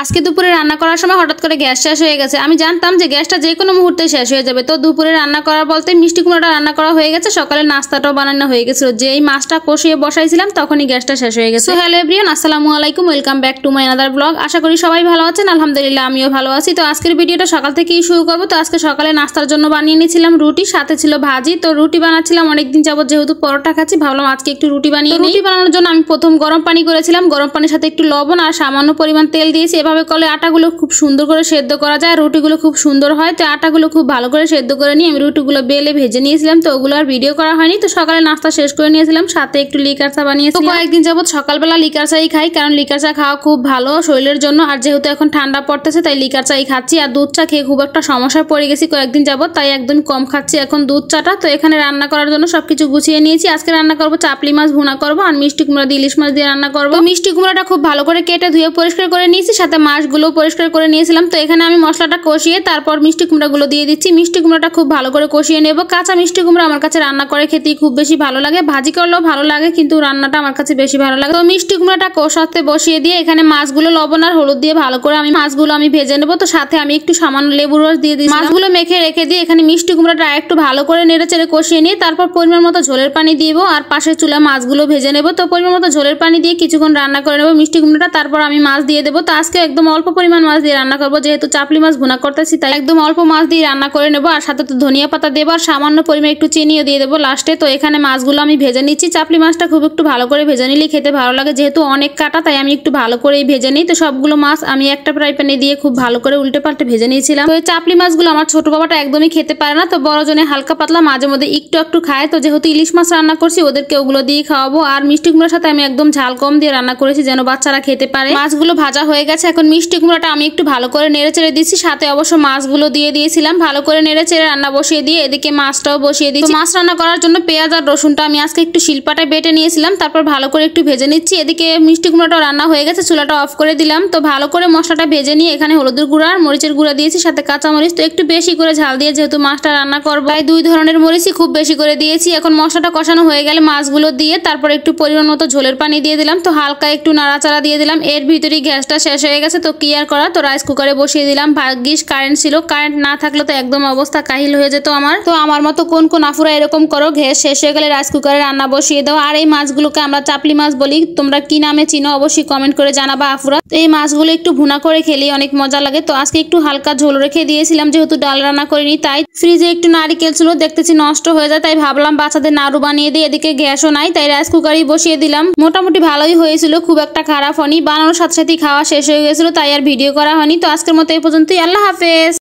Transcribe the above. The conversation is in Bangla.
আজকে দুপুরে রান্না করার সময় হঠাৎ করে গ্যাস শেষ হয়ে গেছে। আমি জানতাম যে গ্যাসটা যে কোনো মুহূর্তে শেষ হয়ে যাবে। তো দুপুরে রান্না করার বলতে মিষ্টি কুমড়াটা রান্না করা হয়ে গেছে, সকালে নাস্তাটাও বানানো হয়ে গেছিল। যে এই মাছটা কষিয়ে বসাইছিলাম তখনই গ্যাসটা শেষ হয়ে গেছে। হ্যালো এভরিওয়ান, আসসালামু আলাইকুম, welcome back to my another blog. আশা করি সবাই ভালো আছেন। আলহামদুলিল্লাহ আমিও ভালো আছি। তো আজকের ভিডিওটা সকাল থেকেই শুরু করবো। তো আজকে সকালে নাস্তার জন্য বানিয়ে নিয়েছিলাম রুটি, সাথে ছিল ভাজি। তো রুটি বানাচ্ছিলাম অনেকদিন যাবত, যেহেতু পরোটা খাচ্ছি ভাবলাম আজকে একটু রুটি বানিয়ে নিই। রুটি বানানোর জন্য আমি প্রথম গরম পানি করেছিলাম, গরম পানির সাথে একটু লবণ আর সামান্য পরিমাণ তেল দিয়েছি। এভাবে করলে আটাগুলো খুব সুন্দর করে সেদ্ধ করা যায়, রুটিগুলো খুব সুন্দর হয়। তো আটাগুলো খুব ভালো করে সেদ্ধ করে নিয়ে আমি রুটিগুলো বেলে ভেজে নিয়েছিলাম। তো ওগুলো আর ভিডিও করা হয়নি। তো সকালে নাস্তা শেষ করে নিয়েছিলাম, সাথে একটু লিকার চা বানিয়েছিলাম। তো কয়েকদিন যাবত সকালবেলা লিকার চাই খাই, কারণ লিকার চা খাওয়া খুব ভালো শরীরের জন্য। আর যেহেতু এখন ঠান্ডা পড়তেছে তাই লিকার চাই খাচ্ছি। আর দুধ চা খেয়ে খুব একটা সমস্যায় পড়ে গেছি কয়েকদিন যাবত, তাই একদম কম খাচ্ছি এখন দুধ চাটা। তো এখানে রান্না করার জন্য সবকিছু গুছিয়ে নিয়েছি। আজকে রান্না করবো চাপলি মাছ ভুনা করবো, আর মিষ্টি কুমড়া দিয়ে ইলিশ মাছ দিয়ে রান্না করবো। মিষ্টি কুমড়াটা খুব ভালো করে কেটে ধুয়ে পরিষ্কার করে নিয়েছি, সাথে মাছগুলো পরিষ্কার করে নিয়েছিলাম। তো এখানে আমি মশলাটা কষিয়ে তারপর মিষ্টি কুমড়াগুলো দিয়ে দিচ্ছি। মিষ্টি কুমড়াটা খুব ভালো করে কষিয়ে নেব। কাঁচা মিষ্টি কুমড়া আমার কাছে রান্না করে খেতেই খুব বেশি ভালো লাগে, ভাজি করলেও ভালো লাগে, কিন্তু রান্নাটা আমার কাছে বেশি ভালো লাগে। তো মিষ্টি কুমড়াটা কষাতে বসিয়ে দিয়ে এখানে মাছগুলো লবণ আর হলুদ দিয়ে ভালো করে মাছগুলো আমি ভেজে নেবো। তো সাথে আমি একটু সামান্য লেবুর রস দিয়ে দিই। মাছগুলো মেখে রেখে দিয়ে এখানে মিষ্টি কুমড়াটা একটু ভালো করে নেড়ে চেড়ে কষিয়ে নিয়ে তারপর পরিমাণ মতো ঝোলের পানি দিব, আর পাশের চুলা মাছগুলো ভেজে নেবো। তো পরিমাণ মতো ঝোলের পানি দিয়ে কিছুক্ষণ রান্না করে নেবো মিষ্টি কুমড়াটা, তারপর আমি মাছ দিয়ে দেবো। তো আজকে একদম অল্প পরিমাণ মাছ দিয়ে রান্না করবো, যেহেতু চাপলি মাছ ভুনা করতেছি তাই একদম অল্প মাছ দিয়ে রান্না করে নেবো। আর সাথে তো ধনিয়া পাতা দেবো, আর সামান্য পরিমাণ একটু চিনিও দিয়ে দেবো লাস্টে। তো এখানে মাছগুলো আমি ভেজে নিচ্ছি। চাপলি মাছটা খুব একটু ভালো করে ভেজে নিলে খেতে ভালো লাগে, যেহেতু অনেক কাটা তাই আমি একটু ভালো করেই ভেজে নিই। তো সবগুলো মাছ আমি একটা ফ্রাই প্যানে দিয়ে খুব ভালো করে উল্টে পাল্টে ভেজে নিয়েছিলাম। তো এই চাপলি মাছগুলো আমার ছোট বাবাটা একদমই খেতে পারে না, তো বড় জনে হালকা পাতলা মাঝে মধ্যে একটু খায়। তো যেহেতু ইলিশ মাছ রান্না করছি ওদেরকে ওগুলো দিয়ে খাওয়াবো। আর মিষ্টি কুমড়ার সাথে আমি একদম ঝাল কম দিয়ে রান্না করেছি যেন বাচ্চারা খেতে পারে। মাছগুলো ভাজা হয়ে গেছে, এখন মিষ্টি কুমড়াটা আমি একটু ভালো করে নেড়ে চেড়ে দিচ্ছি, সাথে অবশ্য মাছগুলো দিয়ে দিয়েছিলাম। ভালো করে নেড়ে চেড়ে রান্না বসিয়ে দিয়ে এদিকে মাছটাও বসিয়ে দিচ্ছি। মাছ রান্না করার জন্য পেঁয়াজ আর রসুনটা আমি আজকে একটু শিলপাটায় বেটে নিয়েছিলাম, তারপর ভালো করে একটু ভেজে নিচ্ছি। এদিকে মিষ্টি কুমড়াটাও রান্না হয়ে গেছে, চুলাটা অফ করে দিলাম। তো ভালো করে মশলাটা ভেজে নিয়ে এখানে হলুদের গুঁড়া আর মরিচের গুঁড়া দিয়েছি, সাথে কাঁচামরিচ। তো একটু বেশি করে ঝাল দিয়ে যেহেতু মাছটা রান্না করবো তাই 2 ধরনের মরিচই খুব বেশি করে দিয়েছি। এখন মশলাটা কষানো হয়ে গেলে মাছগুলো দিয়ে তারপর একটু পরিমাণ মতো ঝোলের পানি দিয়ে দিলাম। তো হালকা একটু নাড়াচাড়া দিয়ে দিলাম। এর ভিতরেই গ্যাসটা শেষ হয়ে গেছে, তো কি আর করা, তো রাইস কুকারে বসিয়ে দিলাম। ভাগ্যিস কারেন্ট ছিল, কারেন্ট না থাকলে তো একদম অবস্থা কাহিল হয়ে যেত আমার। তো আমার মতো কোন কোন আফুরা এরকম করো, গ্যাস শেষ হয়ে গেলে রাইস কুকারে রান্না বসিয়ে দাও। আর এই মাছগুলোকে আমরা চাপলি মাছ বলি, তোমরা কি নামে চিনো অবশ্যই কমেন্ট করে জানাবা আফুরা। তো এই মাছগুলো একটু ভুনা করে খেলেই অনেক মজা লাগে। তো আজকে একটু হালকা ঝোল রেখে দিয়েছিলাম, যেহেতু ডাল রান্না করিনি তাই। ফ্রিজে একটু নারিকেল ছিল, দেখতেছি নষ্ট হয়ে যায়, তাই ভাবলাম বাচ্চাদের নাড়ু বানিয়ে দিই। এদিকে গ্যাসও নাই তাই রাইস কুকারই বসিয়ে দিলাম। মোটামুটি ভালোই হয়েছিল, খুব একটা খারাপ হয়নি। বানানোর সাথে সাথেই খাওয়া শেষ হয়ে গেছিল, তাই আর ভিডিও করা হয়নি। তো আজকের মতো এই পর্যন্তই, আল্লাহ হাফেজ।